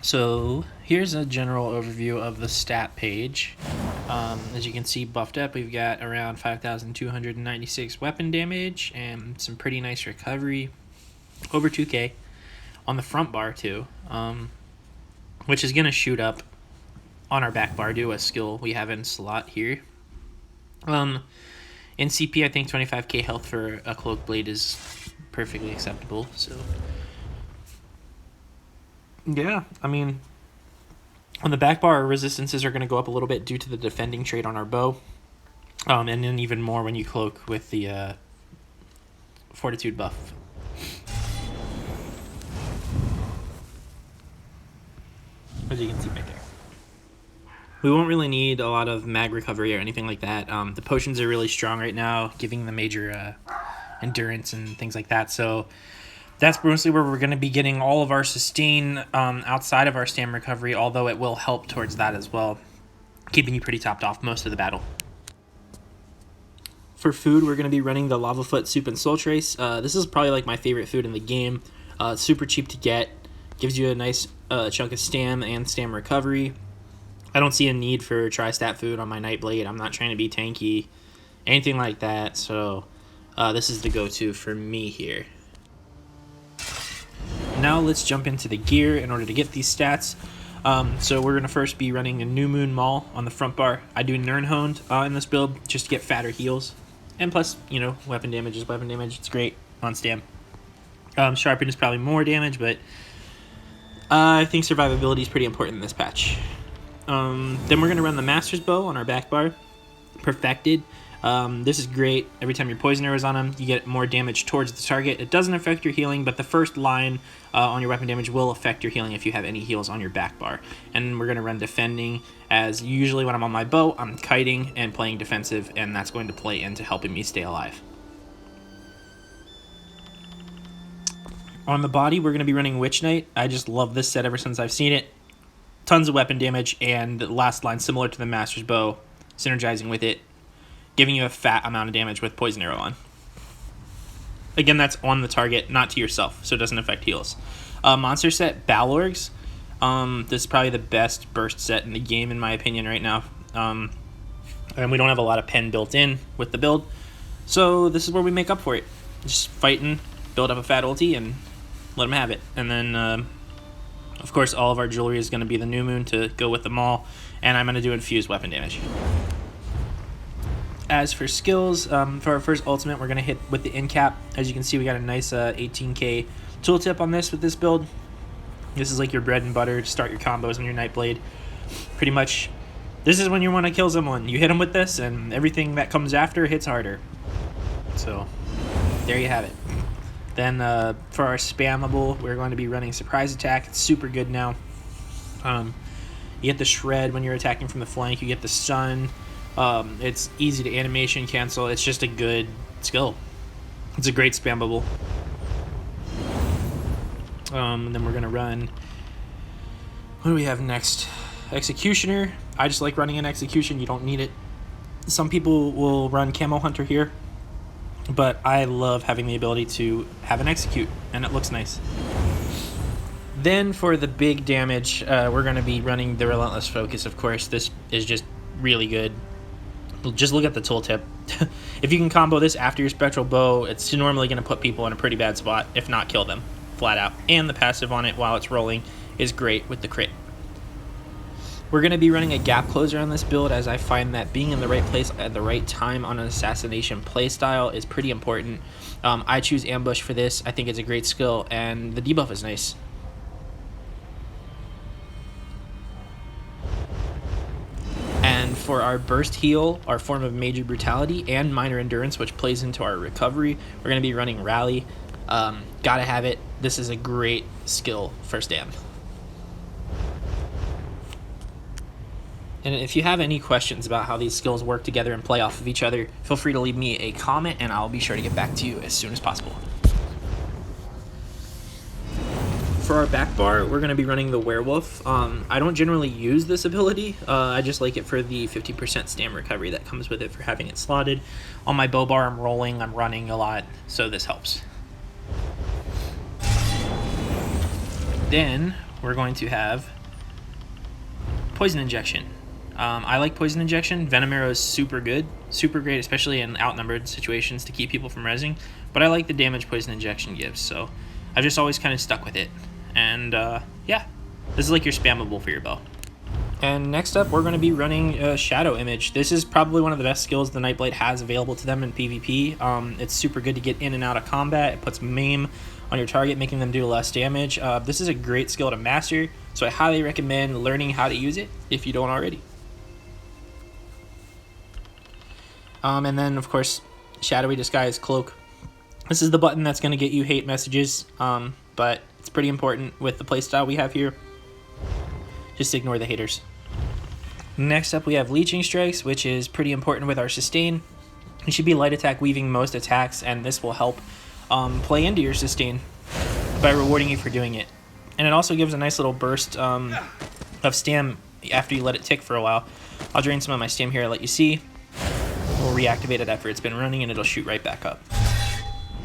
So here's a general overview of the stat page. As you can see, buffed up, we've got around 5,296 weapon damage and some pretty nice recovery, over 2k on the front bar too, which is going to shoot up on our back bar due to a skill we have in slot here. In CP, I think 25k health for a cloak blade is perfectly acceptable. So yeah, I mean, on the back bar, our resistances are going to go up a little bit due to the defending trait on our bow. And then even more when you cloak with the fortitude buff. As you can see right there. We won't really need a lot of mag recovery or anything like that. The potions are really strong right now, giving the major endurance and things like that. So that's mostly where we're going to be getting all of our sustain outside of our stam recovery, although it will help towards that as well, keeping you pretty topped off most of the battle. For food, we're going to be running the Lava Foot Soup and Soul Trace. This is probably like my favorite food in the game. Super cheap to get, gives you a nice chunk of stam and stam recovery. I don't see a need for tri-stat food on my Nightblade. I'm not trying to be tanky, anything like that, so this is the go-to for me here. Now let's jump into the gear in order to get these stats. So we're going to first be running a New Moon Maul on the front bar. I do Nirnhoned in this build just to get fatter heals. And plus, you know, weapon damage is weapon damage. It's great on stam. Sharpen is probably more damage, but I think survivability is pretty important in this patch. Then we're going to run the Master's Bow on our back bar. Perfected. This is great. Every time your poison arrow is on him, you get more damage towards the target. It doesn't affect your healing, but the first line on your weapon damage will affect your healing if you have any heals on your back bar. And we're going to run defending, as usually when I'm on my bow, I'm kiting and playing defensive, and that's going to play into helping me stay alive. On the body, we're going to be running Witch Knight. I just love this set ever since I've seen it. Tons of weapon damage, and the last line similar to the Master's Bow, synergizing with it, giving you a fat amount of damage with poison arrow on. Again, that's on the target, not to yourself, so it doesn't affect heals. Monster set, Balorgs. This is probably the best burst set in the game, in my opinion, right now. And we don't have a lot of pen built in with the build, so this is where we make up for it. Just fighting, build up a fat ulti, and let them have it. And then, of course, all of our jewelry is going to be the New Moon to go with them all, and I'm going to do infused weapon damage. As for skills, for our first ultimate, we're going to hit with the end cap. As you can see, we got a nice 18k tooltip on this with this build. This is like your bread and butter to start your combos on your Nightblade. Pretty much, this is when you want to kill someone. You hit them with this, and everything that comes after hits harder. So, there you have it. Then, for our spammable, we're going to be running Surprise Attack. It's super good now. You get the Shred when you're attacking from the flank. You get the Stun. It's easy to animation cancel. It's just a good skill. It's a great spammable. And then we're gonna run, what do we have next? Executioner. I just like running an execution. You don't need it. Some people will run Camo Hunter here, but I love having the ability to have an execute, and it looks nice. Then for the big damage, we're gonna be running the Relentless Focus. Of course, this is just really good. Just look at the tooltip. If you can combo this after your Spectral Bow, it's normally going to put people in a pretty bad spot, if not kill them, flat out. And the passive on it while it's rolling is great with the crit. We're going to be running a Gap Closer on this build, as I find that being in the right place at the right time on an assassination playstyle is pretty important. I choose Ambush for this. I think it's a great skill, and the debuff is nice. And for our burst heal, our form of Major Brutality, and Minor Endurance, which plays into our recovery, we're going to be running Rally. Gotta have it. This is a great skill for stam. And if you have any questions about how these skills work together and play off of each other, feel free to leave me a comment, and I'll be sure to get back to you as soon as possible. For our back bar, we're going to be running the Werewolf. I don't generally use this ability. I just like it for the 50% stam recovery that comes with it for having it slotted. On my bow bar, I'm rolling, I'm running a lot, so this helps. Then we're going to have Poison injection. I like poison injection. Venom arrow is super good, super great, especially in outnumbered situations to keep people from rezzing. But I like the damage poison injection gives, so I've just always kind of stuck with it. And yeah, this is like your spammable for your bow. And next up, we're going to be running Shadow Image. This is probably one of the best skills the Nightblade has available to them in PvP. It's super good to get in and out of combat. It puts maim on your target, making them do less damage. This is a great skill to master, so I highly recommend learning how to use it if you don't already. And then, of course, Shadowy Disguise Cloak. This is the button that's going to get you hate messages, but it's pretty important with the playstyle we have here. Just ignore the haters. Next up, we have Leeching Strikes, which is pretty important with our sustain. You should be light attack weaving most attacks, and this will help play into your sustain by rewarding you for doing it. And it also gives a nice little burst of stam after you let it tick for a while. I'll drain some of my stam here and let you see. We'll reactivate it after it's been running, and it'll shoot right back up.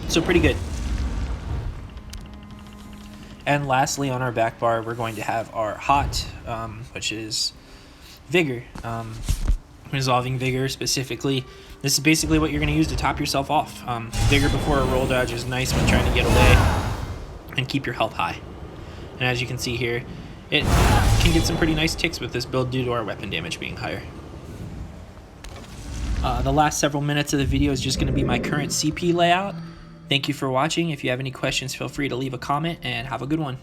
So pretty good. And lastly, on our back bar, we're going to have our Hot, which is Vigor. Resolving Vigor specifically. This is basically what you're going to use to top yourself off. Vigor before a roll dodge is nice when trying to get away and keep your health high. And as you can see here, it can get some pretty nice ticks with this build due to our weapon damage being higher. The last several minutes of the video is just going to be my current CP layout. Thank you for watching. If you have any questions, feel free to leave a comment, and have a good one.